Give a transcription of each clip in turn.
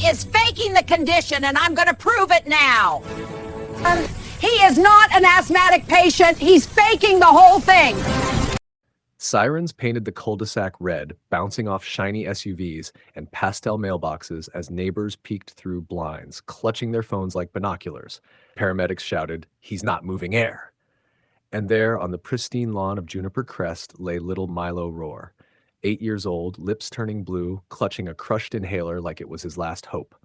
is faking the condition, and I'm going to prove it now. He is not an asthmatic patient. He's faking the whole thing. Sirens painted the cul-de-sac red, bouncing off shiny SUVs and pastel mailboxes as neighbors peeked through blinds, clutching their phones like binoculars. Paramedics shouted, "He's not moving air." And there, on the pristine lawn of Juniper Crest, lay little Milo Rohr, 8 years old, lips turning blue, clutching a crushed inhaler like it was his last hope.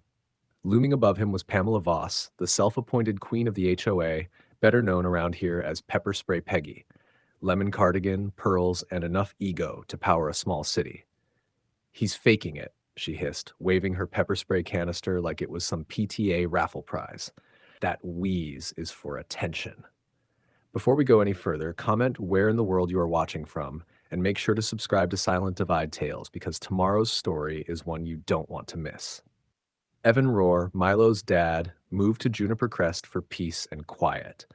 Looming above him was Pamela Voss, the self-appointed queen of the HOA, better known around here as Pepper Spray Peggy. Lemon cardigan, pearls, and enough ego to power a small city. "He's faking it," she hissed, waving her pepper spray canister like it was some PTA raffle prize. "That wheeze is for attention." Before we go any further, comment where in the world you are watching from, and make sure to subscribe to Silent Divide Tales because tomorrow's story is one you don't want to miss. Evan Rohr, Milo's dad, moved to Juniper Crest for peace and quiet.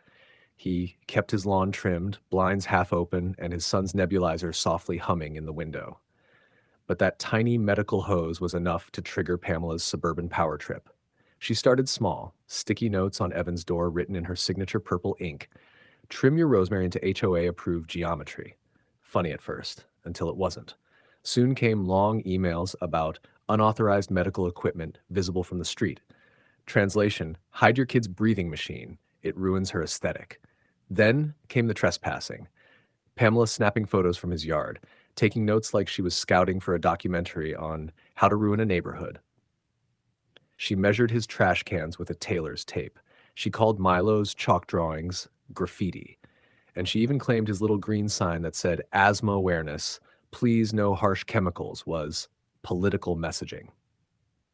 He kept his lawn trimmed, blinds half open, and his son's nebulizer softly humming in the window. But that tiny medical hose was enough to trigger Pamela's suburban power trip. She started small, sticky notes on Evan's door written in her signature purple ink. "Trim your rosemary into HOA-approved geometry." Funny at first, until it wasn't. Soon came long emails about unauthorized medical equipment visible from the street. Translation, "Hide your kid's breathing machine. It ruins her aesthetic." Then came the trespassing. Pamela snapping photos from his yard, taking notes like she was scouting for a documentary on how to ruin a neighborhood. She measured his trash cans with a tailor's tape. She called Milo's chalk drawings graffiti. And she even claimed his little green sign that said asthma awareness, please no harsh chemicals, was political messaging.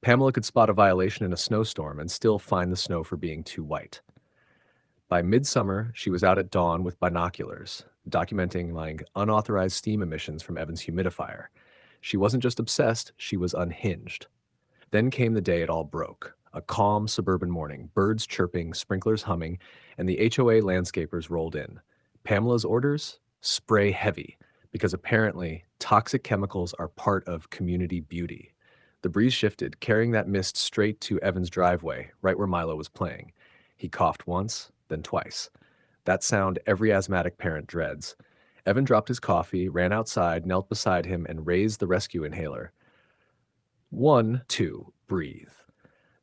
Pamela could spot a violation in a snowstorm and still fine the snow for being too white. By midsummer, she was out at dawn with binoculars, documenting like unauthorized steam emissions from Evan's humidifier. She wasn't just obsessed, she was unhinged. Then came the day it all broke. A calm suburban morning, birds chirping, sprinklers humming, and the HOA landscapers rolled in. Pamela's orders? Spray heavy, because apparently toxic chemicals are part of community beauty. The breeze shifted, carrying that mist straight to Evan's driveway, right where Milo was playing. He coughed once, then twice. That sound every asthmatic parent dreads. Evan dropped his coffee, ran outside, knelt beside him, and raised the rescue inhaler. 1, 2, breathe.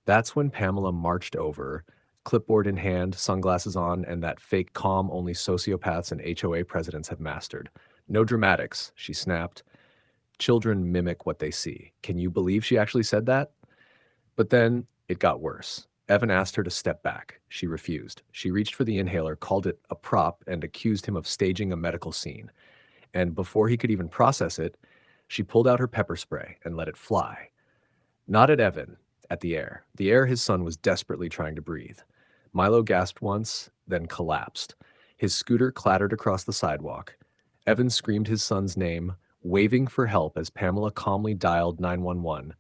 That's when Pamela marched over, clipboard in hand, sunglasses on, and that fake calm only sociopaths and HOA presidents have mastered. "No dramatics," she snapped. "Children mimic what they see." Can you believe she actually said that? But then it got worse. Evan asked her to step back. She refused. She reached for the inhaler, called it a prop, and accused him of staging a medical scene. And before he could even process it, she pulled out her pepper spray and let it fly. Not at Evan, at the air. The air his son was desperately trying to breathe. Milo gasped once, then collapsed. His scooter clattered across the sidewalk. Evan screamed his son's name, waving for help as Pamela calmly dialed 911,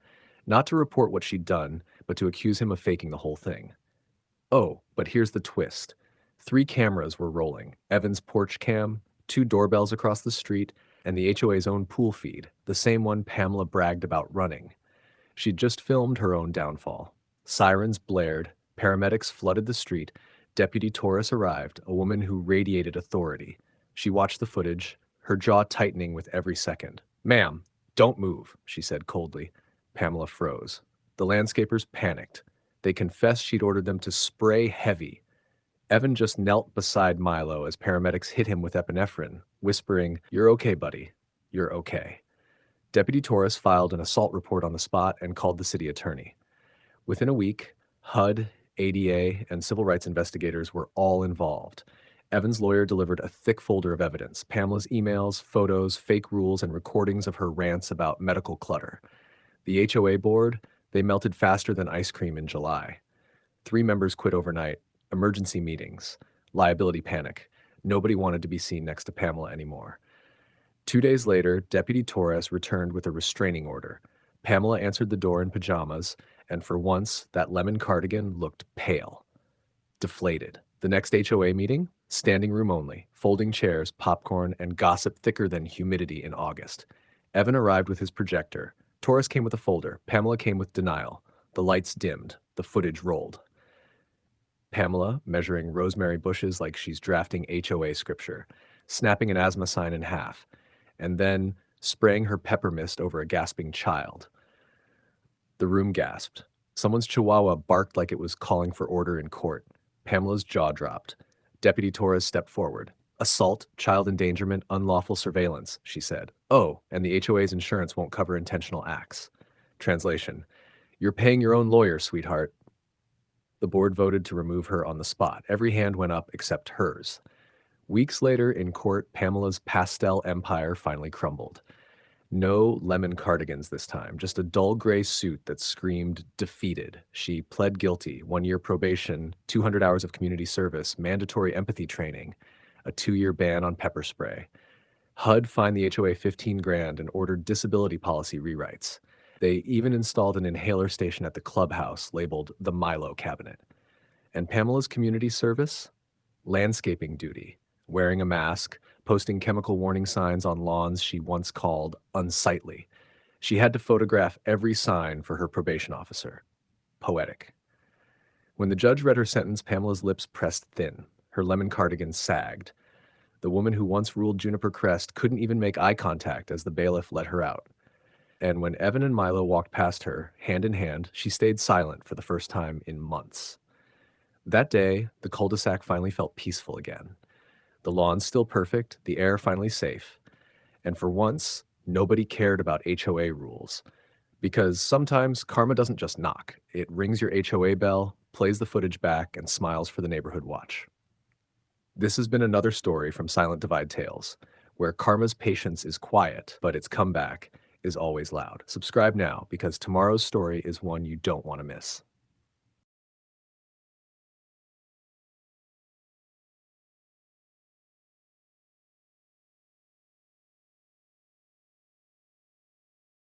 not to report what she'd done, but to accuse him of faking the whole thing. Oh, but here's the twist. 3 cameras were rolling. Evan's porch cam, 2 doorbells across the street, and the HOA's own pool feed, the same one Pamela bragged about running. She'd just filmed her own downfall. Sirens blared, paramedics flooded the street, Deputy Torres arrived, a woman who radiated authority. She watched the footage, her jaw tightening with every second. "Ma'am, don't move," she said coldly. Pamela froze. The landscapers panicked. They confessed she'd ordered them to spray heavy. Evan just knelt beside Milo as paramedics hit him with epinephrine, whispering, "You're okay, buddy. You're okay." Deputy Torres filed an assault report on the spot and called the city attorney. Within a week, HUD, ADA, and civil rights investigators were all involved. Evan's lawyer delivered a thick folder of evidence, Pamela's emails, photos, fake rules, and recordings of her rants about medical clutter. The HOA board, they melted faster than ice cream in July. 3 members quit overnight, emergency meetings, liability panic. Nobody wanted to be seen next to Pamela anymore. 2 days later, Deputy Torres returned with a restraining order. Pamela answered the door in pajamas, and for once, that lemon cardigan looked pale. Deflated. The next HOA meeting? Standing room only, folding chairs, popcorn, and gossip thicker than humidity in August. Evan arrived with his projector. Torres came with a folder. Pamela came with denial. The lights dimmed. The footage rolled. Pamela, measuring rosemary bushes like she's drafting HOA scripture, snapping an asthma sign in half, and then spraying her pepper mist over a gasping child. The room gasped. Someone's chihuahua barked like it was calling for order in court. Pamela's jaw dropped. Deputy Torres stepped forward. Assault, child endangerment, unlawful surveillance, she said. Oh, and the HOA's insurance won't cover intentional acts. Translation: You're paying your own lawyer, sweetheart. The board voted to remove her on the spot. Every hand went up except hers. Weeks later in court, Pamela's pastel empire finally crumbled. No lemon cardigans this time, just a dull gray suit that screamed defeated. She pled guilty, 1-year probation, 200 hours of community service, mandatory empathy training, a 2-year ban on pepper spray. HUD fined the HOA 15 grand and ordered disability policy rewrites. They even installed an inhaler station at the clubhouse labeled the Milo Cabinet. And Pamela's community service? Landscaping duty, wearing a mask, posting chemical warning signs on lawns she once called unsightly. She had to photograph every sign for her probation officer. Poetic. When the judge read her sentence, Pamela's lips pressed thin. Her lemon cardigan sagged. The woman who once ruled Juniper Crest couldn't even make eye contact as the bailiff let her out. And when Evan and Milo walked past her, hand in hand, she stayed silent for the first time in months. That day, the cul-de-sac finally felt peaceful again. The lawn's still perfect, the air finally safe. And for once, nobody cared about HOA rules. Because sometimes karma doesn't just knock. It rings your HOA bell, plays the footage back, and smiles for the neighborhood watch. This has been another story from Silent Divide Tales, where karma's patience is quiet, but its comeback is always loud. Subscribe now, because tomorrow's story is one you don't want to miss.